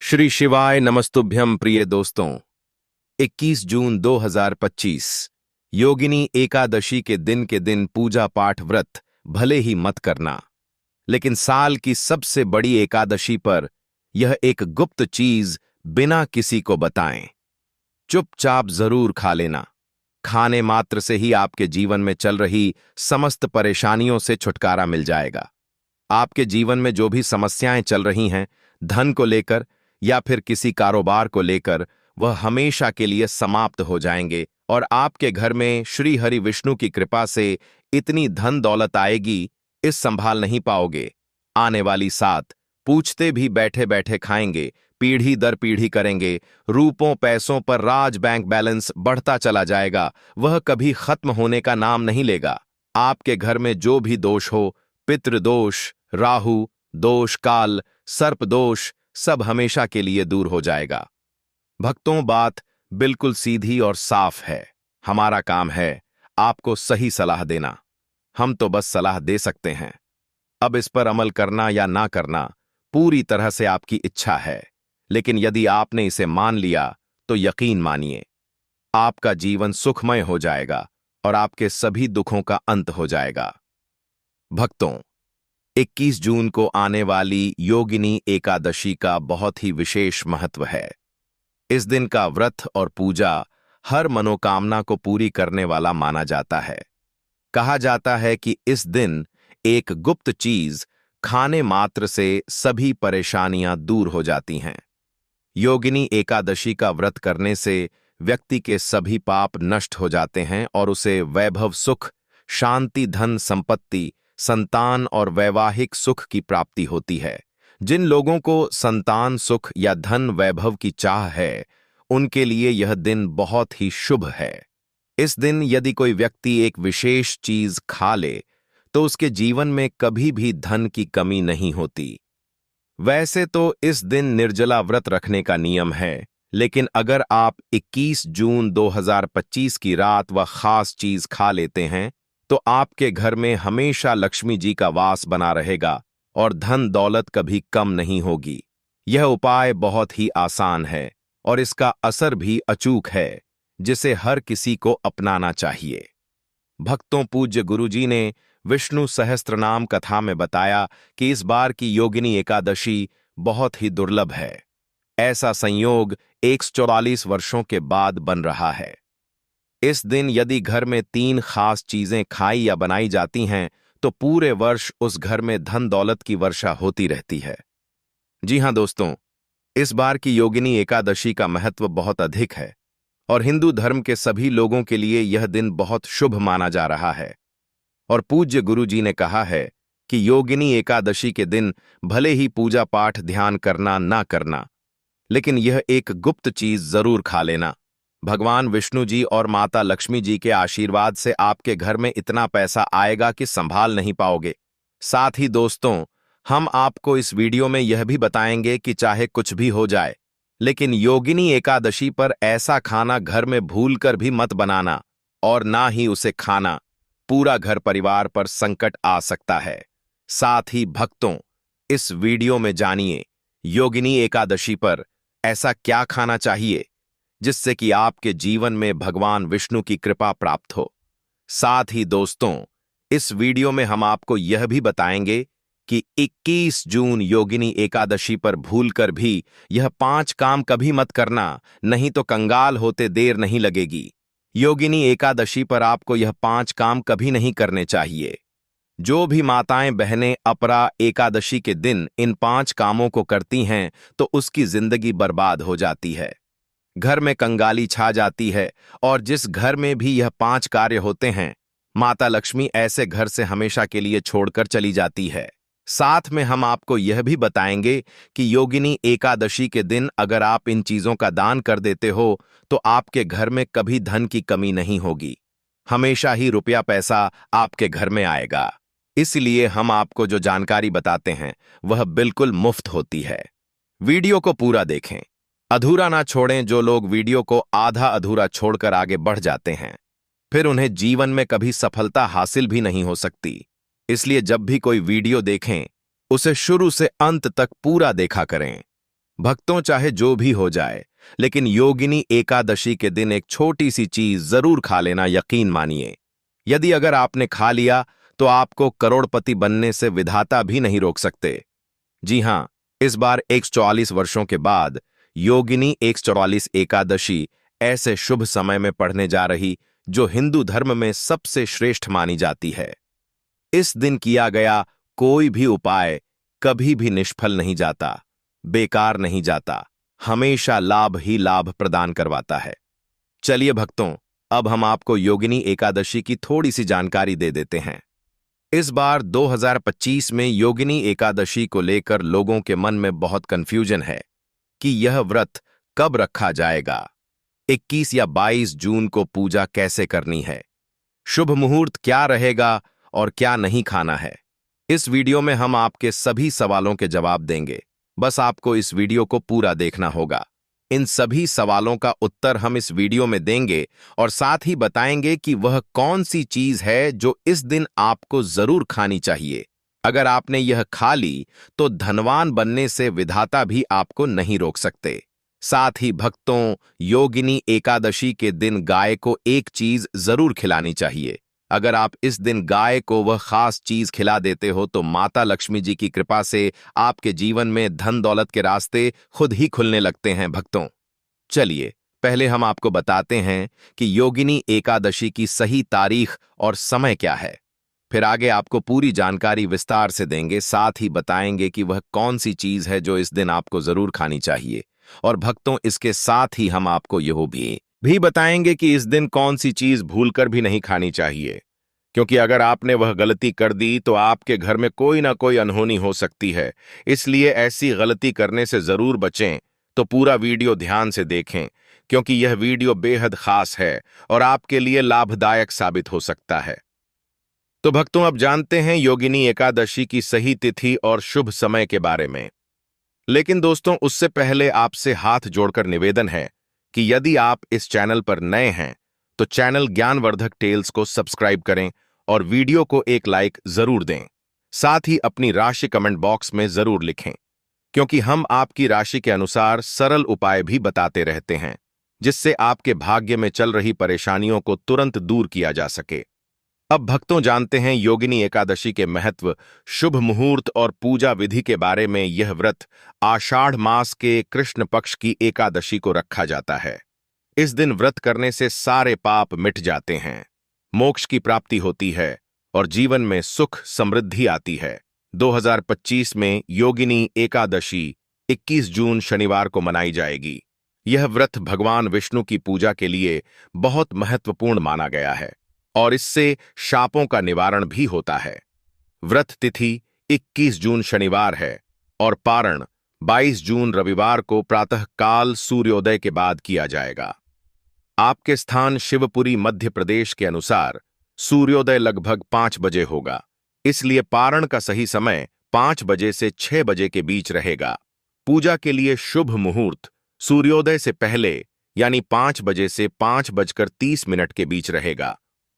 श्री शिवाय नमस्तुभ्यं प्रिय दोस्तों। 21 जून 2025 योगिनी एकादशी के दिन पूजा पाठ व्रत भले ही मत करना, लेकिन साल की सबसे बड़ी एकादशी पर यह एक गुप्त चीज बिना किसी को बताएं चुपचाप जरूर खा लेना। खाने मात्र से ही आपके जीवन में चल रही समस्त परेशानियों से छुटकारा मिल जाएगा। आपके जीवन में जो भी समस्याएं चल रही हैं, धन को लेकर या फिर किसी कारोबार को लेकर, वह हमेशा के लिए समाप्त हो जाएंगे और आपके घर में श्री हरि विष्णु की कृपा से इतनी धन दौलत आएगी, इस संभाल नहीं पाओगे। आने वाली सात पूछते भी बैठे बैठे खाएंगे, पीढ़ी दर पीढ़ी करेंगे। रूपों पैसों पर राज बैंक बैलेंस बढ़ता चला जाएगा, वह कभी खत्म होने का नाम नहीं लेगा। आपके घर में जो भी दोष हो, पितृदोष, राहु दोष, काल सर्प दोष, सब हमेशा के लिए दूर हो जाएगा। भक्तों, बात बिल्कुल सीधी और साफ है। हमारा काम है आपको सही सलाह देना। हम तो बस सलाह दे सकते हैं। अब इस पर अमल करना या ना करना पूरी तरह से आपकी इच्छा है, लेकिन यदि आपने इसे मान लिया तो यकीन मानिए, आपका जीवन सुखमय हो जाएगा और आपके सभी दुखों का अंत हो जाएगा। भक्तों, 21 जून को आने वाली योगिनी एकादशी का बहुत ही विशेष महत्व है। इस दिन का व्रत और पूजा हर मनोकामना को पूरी करने वाला माना जाता है। कहा जाता है कि इस दिन एक गुप्त चीज खाने मात्र से सभी परेशानियां दूर हो जाती हैं। योगिनी एकादशी का व्रत करने से व्यक्ति के सभी पाप नष्ट हो जाते हैं और उसे वैभव, सुख, शांति, धन संपत्ति, संतान और वैवाहिक सुख की प्राप्ति होती है। जिन लोगों को संतान सुख या धन वैभव की चाह है, उनके लिए यह दिन बहुत ही शुभ है। इस दिन यदि कोई व्यक्ति एक विशेष चीज खा ले तो उसके जीवन में कभी भी धन की कमी नहीं होती। वैसे तो इस दिन निर्जला व्रत रखने का नियम है, लेकिन अगर आप 21 जून 2025 की रात वह खास चीज खा लेते हैं तो आपके घर में हमेशा लक्ष्मी जी का वास बना रहेगा और धन दौलत कभी कम नहीं होगी। यह उपाय बहुत ही आसान है और इसका असर भी अचूक है, जिसे हर किसी को अपनाना चाहिए। भक्तों, पूज्य गुरुजी ने विष्णु सहस्त्रनाम कथा में बताया कि इस बार की योगिनी एकादशी बहुत ही दुर्लभ है। ऐसा संयोग 144 वर्षों के बाद बन रहा है। इस दिन यदि घर में 3 खास चीजें खाई या बनाई जाती हैं तो पूरे वर्ष उस घर में धन दौलत की वर्षा होती रहती है। जी हां दोस्तों, इस बार की योगिनी एकादशी का महत्व बहुत अधिक है और हिंदू धर्म के सभी लोगों के लिए यह दिन बहुत शुभ माना जा रहा है। और पूज्य गुरु जी ने कहा है कि योगिनी एकादशी के दिन भले ही पूजा पाठ ध्यान करना ना करना, लेकिन यह एक गुप्त चीज जरूर खा लेना। भगवान विष्णु जी और माता लक्ष्मी जी के आशीर्वाद से आपके घर में इतना पैसा आएगा कि संभाल नहीं पाओगे। साथ ही दोस्तों, हम आपको इस वीडियो में यह भी बताएंगे कि चाहे कुछ भी हो जाए, लेकिन योगिनी एकादशी पर ऐसा खाना घर में भूलकर भी मत बनाना और ना ही उसे खाना। पूरा घर परिवार पर संकट आ सकता है। साथ ही भक्तों, इस वीडियो में जानिए योगिनी एकादशी पर ऐसा क्या खाना चाहिए जिससे कि आपके जीवन में भगवान विष्णु की कृपा प्राप्त हो। साथ ही दोस्तों, इस वीडियो में हम आपको यह भी बताएंगे कि 21 जून योगिनी एकादशी पर भूलकर भी यह 5 काम कभी मत करना, नहीं तो कंगाल होते देर नहीं लगेगी। योगिनी एकादशी पर आपको यह 5 काम कभी नहीं करने चाहिए। जो भी माताएं बहनें अपरा एकादशी के दिन इन 5 कामों को करती हैं तो उसकी जिंदगी बर्बाद हो जाती है। घर में कंगाली छा जाती है और जिस घर में भी यह 5 कार्य होते हैं, माता लक्ष्मी ऐसे घर से हमेशा के लिए छोड़कर चली जाती है। साथ में हम आपको यह भी बताएंगे कि योगिनी एकादशी के दिन अगर आप इन चीजों का दान कर देते हो तो आपके घर में कभी धन की कमी नहीं होगी। हमेशा ही रुपया पैसा आपके घर में आएगा। इसलिए हम आपको जो जानकारी बताते हैं वह बिल्कुल मुफ्त होती है। वीडियो को पूरा देखें, अधूरा ना छोड़ें। जो लोग वीडियो को आधा अधूरा छोड़कर आगे बढ़ जाते हैं, फिर उन्हें जीवन में कभी सफलता हासिल भी नहीं हो सकती। इसलिए जब भी कोई वीडियो देखें, उसे शुरू से अंत तक पूरा देखा करें। भक्तों, चाहे जो भी हो जाए, लेकिन योगिनी एकादशी के दिन एक छोटी सी चीज जरूर खा लेना, यकीन मानिए। यदि अगर आपने खा लिया तो आपको करोड़पति बनने से विधाता भी नहीं रोक सकते। जी हां, इस बार 144 वर्षों के बाद योगिनी 144 एकादशी ऐसे शुभ समय में पढ़ने जा रही, जो हिंदू धर्म में सबसे श्रेष्ठ मानी जाती है। इस दिन किया गया कोई भी उपाय कभी भी निष्फल नहीं जाता, बेकार नहीं जाता, हमेशा लाभ ही लाभ प्रदान करवाता है। चलिए भक्तों, अब हम आपको योगिनी एकादशी की थोड़ी सी जानकारी दे देते हैं। इस बार 2025 में योगिनी एकादशी को लेकर लोगों के मन में बहुत कंफ्यूजन है कि यह व्रत कब रखा जाएगा, 21 या 22 जून को पूजा कैसे करनी है, शुभ मुहूर्त क्या रहेगा और क्या नहीं खाना है। इस वीडियो में हम आपके सभी सवालों के जवाब देंगे। बस आपको इस वीडियो को पूरा देखना होगा। इन सभी सवालों का उत्तर हम इस वीडियो में देंगे और साथ ही बताएंगे कि वह कौन सी चीज है जो इस दिन आपको जरूर खानी चाहिए। अगर आपने यह खा ली तो धनवान बनने से विधाता भी आपको नहीं रोक सकते। साथ ही भक्तों, योगिनी एकादशी के दिन गाय को एक चीज जरूर खिलानी चाहिए। अगर आप इस दिन गाय को वह खास चीज खिला देते हो तो माता लक्ष्मी जी की कृपा से आपके जीवन में धन दौलत के रास्ते खुद ही खुलने लगते हैं। भक्तों, चलिए पहले हम आपको बताते हैं कि योगिनी एकादशी की सही तारीख और समय क्या है। फिर आगे आपको पूरी जानकारी विस्तार से देंगे, साथ ही बताएंगे कि वह कौन सी चीज है जो इस दिन आपको जरूर खानी चाहिए। और भक्तों, इसके साथ ही हम आपको यह भी बताएंगे कि इस दिन कौन सी चीज भूलकर भी नहीं खानी चाहिए, क्योंकि अगर आपने वह गलती कर दी तो आपके घर में कोई ना कोई अनहोनी हो सकती है। इसलिए ऐसी गलती करने से जरूर बचें। तो पूरा वीडियो ध्यान से देखें, क्योंकि यह वीडियो बेहद खास है और आपके लिए लाभदायक साबित हो सकता है। तो भक्तों, अब जानते हैं योगिनी एकादशी की सही तिथि और शुभ समय के बारे में। लेकिन दोस्तों, उससे पहले आपसे हाथ जोड़कर निवेदन है कि यदि आप इस चैनल पर नए हैं तो चैनल ज्ञानवर्धक टेल्स को सब्सक्राइब करें और वीडियो को एक लाइक जरूर दें। साथ ही अपनी राशि कमेंट बॉक्स में जरूर लिखें, क्योंकि हम आपकी राशि के अनुसार सरल उपाय भी बताते रहते हैं, जिससे आपके भाग्य में चल रही परेशानियों को तुरंत दूर किया जा सके। अब भक्तों, जानते हैं योगिनी एकादशी के महत्व, शुभ मुहूर्त और पूजा विधि के बारे में। यह व्रत आषाढ़ मास के कृष्ण पक्ष की एकादशी को रखा जाता है। इस दिन व्रत करने से सारे पाप मिट जाते हैं, मोक्ष की प्राप्ति होती है और जीवन में सुख समृद्धि आती है। 2025 में योगिनी एकादशी 21 जून शनिवार को मनाई जाएगी। यह व्रत भगवान विष्णु की पूजा के लिए बहुत महत्वपूर्ण माना गया है और इससे शापों का निवारण भी होता है। व्रत तिथि 21 जून शनिवार है और पारण 22 जून रविवार को प्रातः काल सूर्योदय के बाद किया जाएगा। आपके स्थान शिवपुरी मध्य प्रदेश के अनुसार सूर्योदय लगभग 5 बजे होगा, इसलिए पारण का सही समय 5 बजे से 6 बजे के बीच रहेगा। पूजा के लिए शुभ मुहूर्त सूर्योदय से पहले यानी 5 बजे से 5:30 के बीच रहेगा।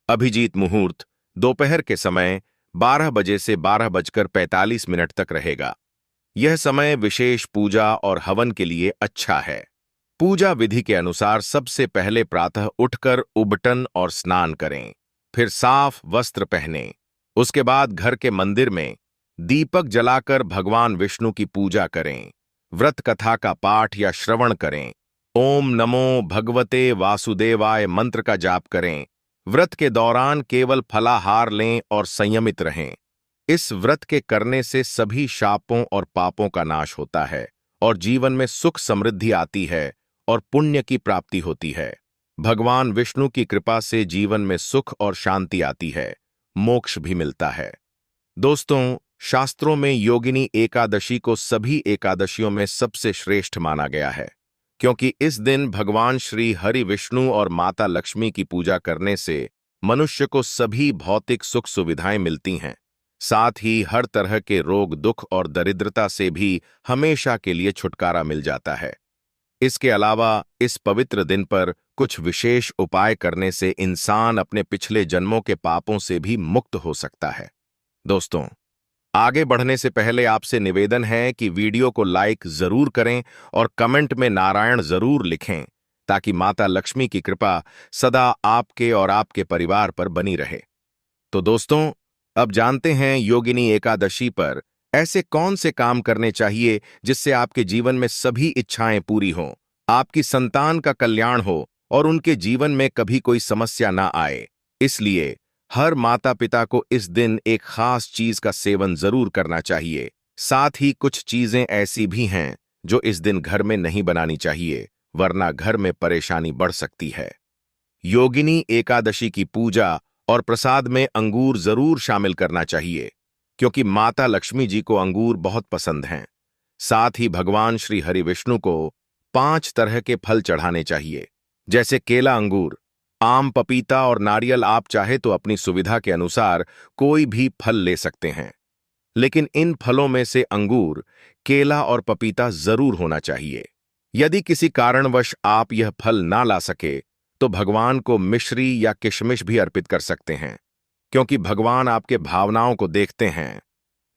अभिजीत मुहूर्त दोपहर के समय 12 बजे से 12:45 तक रहेगा। यह समय विशेष पूजा और हवन के लिए अच्छा है। पूजा विधि के अनुसार सबसे पहले प्रातः उठकर उबटन और स्नान करें, फिर साफ वस्त्र पहनें। उसके बाद घर के मंदिर में दीपक जलाकर भगवान विष्णु की पूजा करें। व्रत कथा का पाठ या श्रवण करें। ओम नमो भगवते वासुदेवाय मंत्र का जाप करें। व्रत के दौरान केवल फलाहार लें और संयमित रहें। इस व्रत के करने से सभी शापों और पापों का नाश होता है और जीवन में सुख समृद्धि आती है और पुण्य की प्राप्ति होती है। भगवान विष्णु की कृपा से जीवन में सुख और शांति आती है, मोक्ष भी मिलता है। दोस्तों, शास्त्रों में योगिनी एकादशी को सभी एकादशियों में सबसे श्रेष्ठ माना गया है, क्योंकि इस दिन भगवान श्री हरि विष्णु और माता लक्ष्मी की पूजा करने से मनुष्य को सभी भौतिक सुख सुविधाएं मिलती हैं। साथ ही हर तरह के रोग, दुख और दरिद्रता से भी हमेशा के लिए छुटकारा मिल जाता है। इसके अलावा इस पवित्र दिन पर कुछ विशेष उपाय करने से इंसान अपने पिछले जन्मों के पापों से भी मुक्त हो सकता है। दोस्तों, आगे बढ़ने से पहले आपसे निवेदन है कि वीडियो को लाइक जरूर करें और कमेंट में नारायण जरूर लिखें, ताकि माता लक्ष्मी की कृपा सदा आपके और आपके परिवार पर बनी रहे। तो दोस्तों, अब जानते हैं योगिनी एकादशी पर ऐसे कौन से काम करने चाहिए जिससे आपके जीवन में सभी इच्छाएं पूरी हों, आपकी संतान का कल्याण हो और उनके जीवन में कभी कोई समस्या ना आए। इसलिए हर माता पिता को इस दिन एक खास चीज का सेवन जरूर करना चाहिए। साथ ही कुछ चीजें ऐसी भी हैं जो इस दिन घर में नहीं बनानी चाहिए, वरना घर में परेशानी बढ़ सकती है। योगिनी एकादशी की पूजा और प्रसाद में अंगूर जरूर शामिल करना चाहिए, क्योंकि माता लक्ष्मी जी को अंगूर बहुत पसंद हैं। साथ ही भगवान श्री हरि विष्णु को 5 तरह के फल चढ़ाने चाहिए, जैसे केला, अंगूर, आम, पपीता और नारियल। आप चाहे तो अपनी सुविधा के अनुसार कोई भी फल ले सकते हैं, लेकिन इन फलों में से अंगूर, केला और पपीता जरूर होना चाहिए। यदि किसी कारणवश आप यह फल ना ला सके तो भगवान को मिश्री या किशमिश भी अर्पित कर सकते हैं, क्योंकि भगवान आपके भावनाओं को देखते हैं,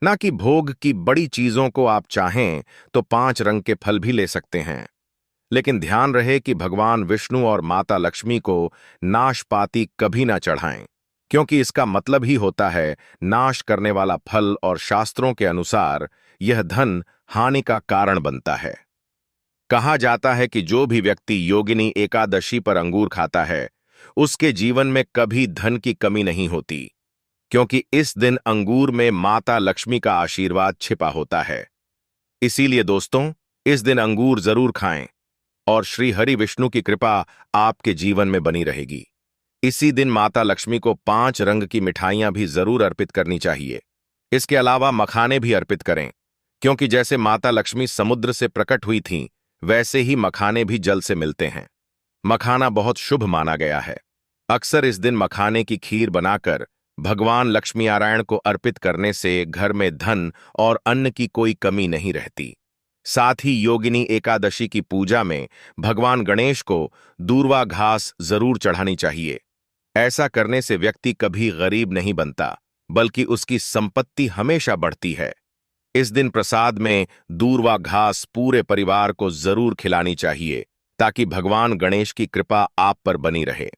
ना कि भोग की बड़ी चीजों को। आप चाहें तो 5 रंग के फल भी ले सकते हैं, लेकिन ध्यान रहे कि भगवान विष्णु और माता लक्ष्मी को नाशपाती कभी ना चढ़ाएं, क्योंकि इसका मतलब ही होता है नाश करने वाला फल, और शास्त्रों के अनुसार यह धन हानि का कारण बनता है। कहा जाता है कि जो भी व्यक्ति योगिनी एकादशी पर अंगूर खाता है, उसके जीवन में कभी धन की कमी नहीं होती, क्योंकि इस दिन अंगूर में माता लक्ष्मी का आशीर्वाद छिपा होता है। इसीलिए दोस्तों, इस दिन अंगूर जरूर खाएं और श्री हरि विष्णु की कृपा आपके जीवन में बनी रहेगी। इसी दिन माता लक्ष्मी को 5 रंग की मिठाइयां भी जरूर अर्पित करनी चाहिए। इसके अलावा मखाने भी अर्पित करें, क्योंकि जैसे माता लक्ष्मी समुद्र से प्रकट हुई थीं, वैसे ही मखाने भी जल से मिलते हैं। मखाना बहुत शुभ माना गया है। अक्सर इस दिन मखाने की खीर बनाकर भगवान लक्ष्मी नारायण को अर्पित करने से घर में धन और अन्न की कोई कमी नहीं रहती। साथ ही योगिनी एकादशी की पूजा में भगवान गणेश को दूर्वा घास जरूर चढ़ानी चाहिए। ऐसा करने से व्यक्ति कभी गरीब नहीं बनता, बल्कि उसकी संपत्ति हमेशा बढ़ती है। इस दिन प्रसाद में दूर्वा घास पूरे परिवार को जरूर खिलानी चाहिए, ताकि भगवान गणेश की कृपा आप पर बनी रहे।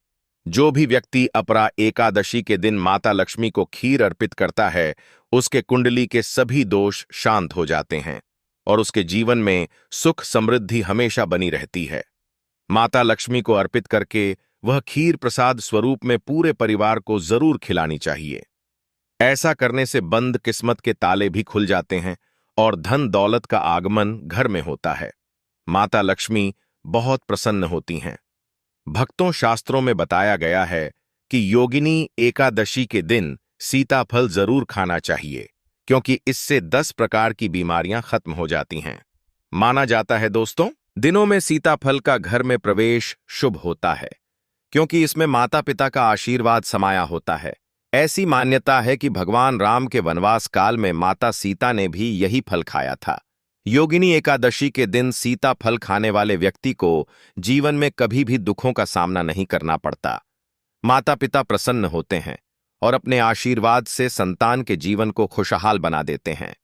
जो भी व्यक्ति अपरा एकादशी के दिन माता लक्ष्मी को खीर अर्पित करता है, उसके कुंडली के सभी दोष शांत हो जाते हैं और उसके जीवन में सुख समृद्धि हमेशा बनी रहती है। माता लक्ष्मी को अर्पित करके वह खीर प्रसाद स्वरूप में पूरे परिवार को जरूर खिलानी चाहिए। ऐसा करने से बंद किस्मत के ताले भी खुल जाते हैं और धन दौलत का आगमन घर में होता है। माता लक्ष्मी बहुत प्रसन्न होती हैं। भक्तों, शास्त्रों में बताया गया है कि योगिनी एकादशी के दिन सीताफल जरूर खाना चाहिए, क्योंकि इससे 10 प्रकार की बीमारियां खत्म हो जाती हैं। माना जाता है दोस्तों, दिनों में सीताफल का घर में प्रवेश शुभ होता है, क्योंकि इसमें माता पिता का आशीर्वाद समाया होता है। ऐसी मान्यता है कि भगवान राम के वनवास काल में माता सीता ने भी यही फल खाया था। योगिनी एकादशी के दिन सीता फल खाने वाले व्यक्ति को जीवन में कभी भी दुखों का सामना नहीं करना पड़ता। माता पिता प्रसन्न होते हैं और अपने आशीर्वाद से संतान के जीवन को खुशहाल बना देते हैं।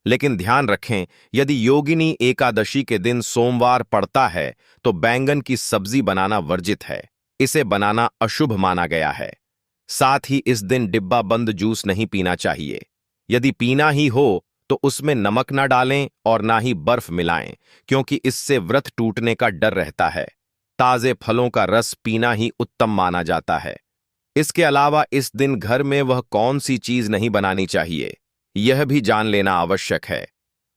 लेकिन ध्यान रखें, यदि योगिनी एकादशी के दिन सोमवार पड़ता है तो बैंगन की सब्जी बनाना वर्जित है। इसे बनाना अशुभ माना गया है। साथ ही इस दिन डिब्बा बंद जूस नहीं पीना चाहिए। यदि पीना ही हो तो उसमें नमक ना डालें और ना ही बर्फ मिलाएं, क्योंकि इससे व्रत टूटने का डर रहता है। ताजे फलों का रस पीना ही उत्तम माना जाता है। इसके अलावा इस दिन घर में वह कौन सी चीज नहीं बनानी चाहिए, यह भी जान लेना आवश्यक है।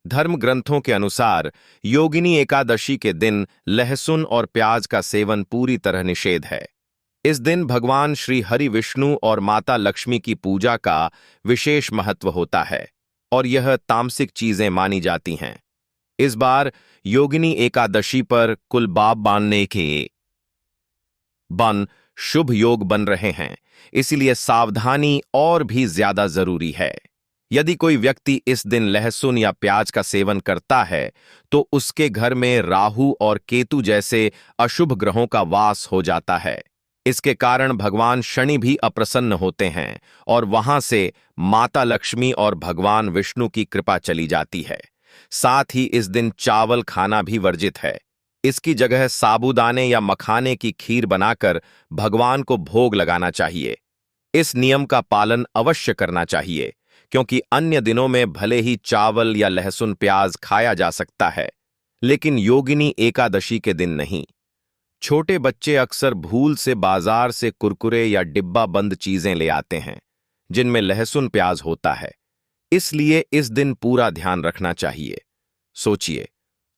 धर्म ग्रंथों के अनुसार योगिनी एकादशी के दिन लहसुन और प्याज का सेवन पूरी तरह निषेध है। इस दिन भगवान श्री हरि विष्णु और माता लक्ष्मी की पूजा का विशेष महत्व होता है और यह तामसिक चीजें मानी जाती हैं। इस बार योगिनी एकादशी पर कुलबाब बांधने के शुभ योग बन रहे हैं, इसलिए सावधानी और भी ज्यादा जरूरी है। यदि कोई व्यक्ति इस दिन लहसुन या प्याज का सेवन करता है तो उसके घर में राहु और केतु जैसे अशुभ ग्रहों का वास हो जाता है। इसके कारण भगवान शनि भी अप्रसन्न होते हैं और वहां से माता लक्ष्मी और भगवान विष्णु की कृपा चली जाती है। साथ ही इस दिन चावल खाना भी वर्जित है। इसकी जगह साबूदाने या मखाने की खीर बनाकर भगवान को भोग लगाना चाहिए। इस नियम का पालन अवश्य करना चाहिए, क्योंकि अन्य दिनों में भले ही चावल या लहसुन प्याज खाया जा सकता है, लेकिन योगिनी एकादशी के दिन नहीं। छोटे बच्चे अक्सर भूल से बाजार से कुरकुरे या डिब्बा बंद चीजें ले आते हैं जिनमें लहसुन प्याज होता है, इसलिए इस दिन पूरा ध्यान रखना चाहिए। सोचिए,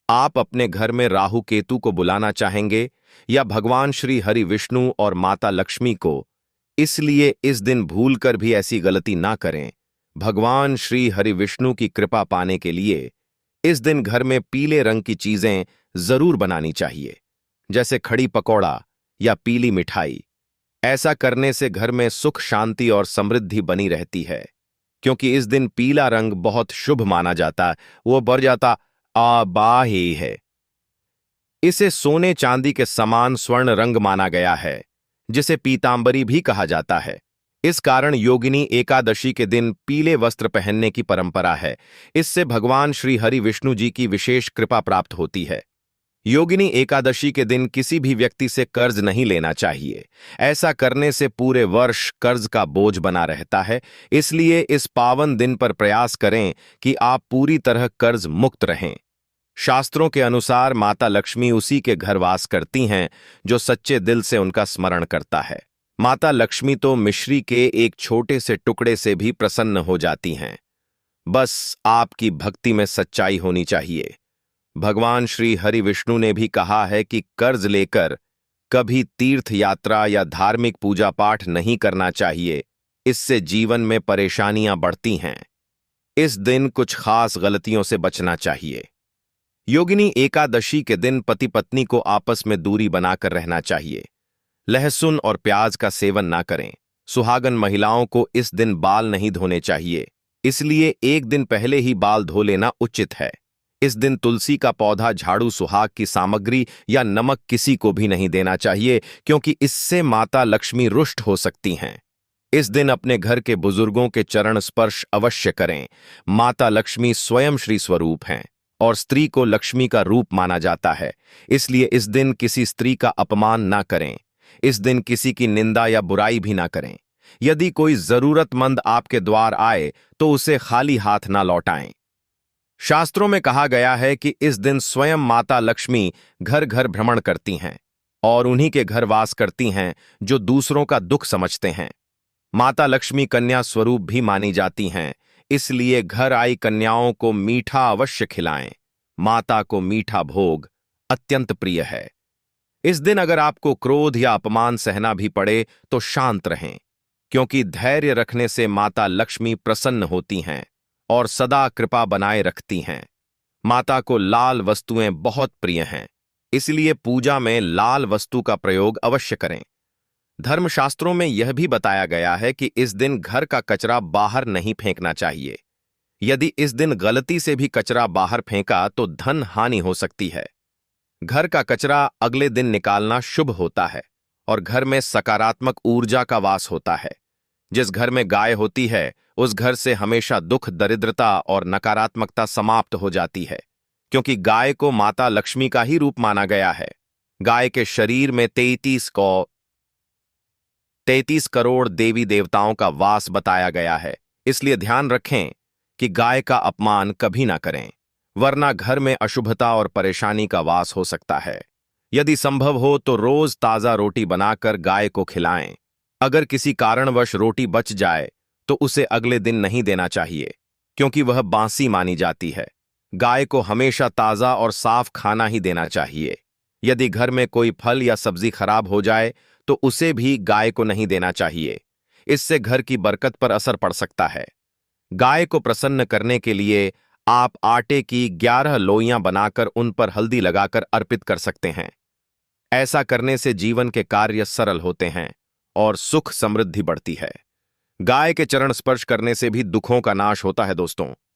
आप अपने घर में राहु केतु को बुलाना चाहेंगे या भगवान श्री हरि विष्णु और माता लक्ष्मी को, इसलिए इस दिन भूलकर भी ऐसी गलती ना करें। भगवान श्री हरि विष्णु की कृपा पाने के लिए इस दिन घर में पीले रंग की चीजें जरूर बनानी चाहिए, जैसे खड़ी पकौड़ा या पीली मिठाई। ऐसा करने से घर में सुख शांति और समृद्धि बनी रहती है, क्योंकि इस दिन पीला रंग बहुत शुभ माना जाता, वो बढ़ जाता आबाही है। इसे सोने चांदी के समान स्वर्ण रंग माना गया है, जिसे पीतांबरी भी कहा जाता है। इस कारण योगिनी एकादशी के दिन पीले वस्त्र पहनने की परंपरा है। इससे भगवान श्री हरि विष्णु जी की विशेष कृपा प्राप्त होती है। योगिनी एकादशी के दिन किसी भी व्यक्ति से कर्ज नहीं लेना चाहिए। ऐसा करने से पूरे वर्ष कर्ज का बोझ बना रहता है। इसलिए इस पावन दिन पर प्रयास करें कि आप पूरी तरह कर्ज मुक्त रहें। शास्त्रों के अनुसार माता लक्ष्मी उसी के घर वास करती हैं जो सच्चे दिल से उनका स्मरण करता है। माता लक्ष्मी तो मिश्री के एक छोटे से टुकड़े से भी प्रसन्न हो जाती हैं। बस आपकी भक्ति में सच्चाई होनी चाहिए। भगवान श्री हरि विष्णु ने भी कहा है कि कर्ज लेकर कभी तीर्थ यात्रा या धार्मिक पूजा पाठ नहीं करना चाहिए। इससे जीवन में परेशानियां बढ़ती हैं। इस दिन कुछ खास गलतियों से बचना चाहिए। योगिनी एकादशी के दिन पति पत्नी को आपस में दूरी बनाकर रहना चाहिए। लहसुन और प्याज का सेवन ना करें। सुहागन महिलाओं को इस दिन बाल नहीं धोने चाहिए, इसलिए एक दिन पहले ही बाल धो लेना उचित है। इस दिन तुलसी का पौधा, झाड़ू, सुहाग की सामग्री या नमक किसी को भी नहीं देना चाहिए, क्योंकि इससे माता लक्ष्मी रुष्ट हो सकती हैं। इस दिन अपने घर के बुजुर्गों के चरण स्पर्श अवश्य करें। माता लक्ष्मी स्वयं श्री स्वरूप हैं और स्त्री को लक्ष्मी का रूप माना जाता है, इसलिए इस दिन किसी स्त्री का अपमान ना करें। इस दिन किसी की निंदा या बुराई भी ना करें। यदि कोई जरूरतमंद आपके द्वार आए तो उसे खाली हाथ ना लौटाएं। शास्त्रों में कहा गया है कि इस दिन स्वयं माता लक्ष्मी घर घर भ्रमण करती हैं और उन्हीं के घर वास करती हैं जो दूसरों का दुख समझते हैं। माता लक्ष्मी कन्या स्वरूप भी मानी जाती हैं, इसलिए घर आई कन्याओं को मीठा अवश्य खिलाएं। माता को मीठा भोग अत्यंत प्रिय है। इस दिन अगर आपको क्रोध या अपमान सहना भी पड़े तो शांत रहें, क्योंकि धैर्य रखने से माता लक्ष्मी प्रसन्न होती हैं और सदा कृपा बनाए रखती हैं। माता को लाल वस्तुएं बहुत प्रिय हैं, इसलिए पूजा में लाल वस्तु का प्रयोग अवश्य करें। धर्मशास्त्रों में यह भी बताया गया है कि इस दिन घर का कचरा बाहर नहीं फेंकना चाहिए। यदि इस दिन गलती से भी कचरा बाहर फेंका तो धन हानि हो सकती है। घर का कचरा अगले दिन निकालना शुभ होता है और घर में सकारात्मक ऊर्जा का वास होता है। जिस घर में गाय होती है उस घर से हमेशा दुख, दरिद्रता और नकारात्मकता समाप्त हो जाती है, क्योंकि गाय को माता लक्ष्मी का ही रूप माना गया है। गाय के शरीर में 33 करोड़ देवी देवताओं का वास बताया गया है, इसलिए ध्यान रखें कि गाय का अपमान कभी ना करें, वरना घर में अशुभता और परेशानी का वास हो सकता है। यदि संभव हो तो रोज ताजा रोटी बनाकर गाय को खिलाएं। अगर किसी कारणवश रोटी बच जाए तो उसे अगले दिन नहीं देना चाहिए, क्योंकि वह बासी मानी जाती है। गाय को हमेशा ताजा और साफ खाना ही देना चाहिए। यदि घर में कोई फल या सब्जी खराब हो जाए तो उसे भी गाय को नहीं देना चाहिए, इससे घर की बरकत पर असर पड़ सकता है। गाय को प्रसन्न करने के लिए आप आटे की 11 लोइयां बनाकर उन पर हल्दी लगाकर अर्पित कर सकते हैं। ऐसा करने से जीवन के कार्य सरल होते हैं और सुख समृद्धि बढ़ती है। गाय के चरण स्पर्श करने से भी दुखों का नाश होता है दोस्तों।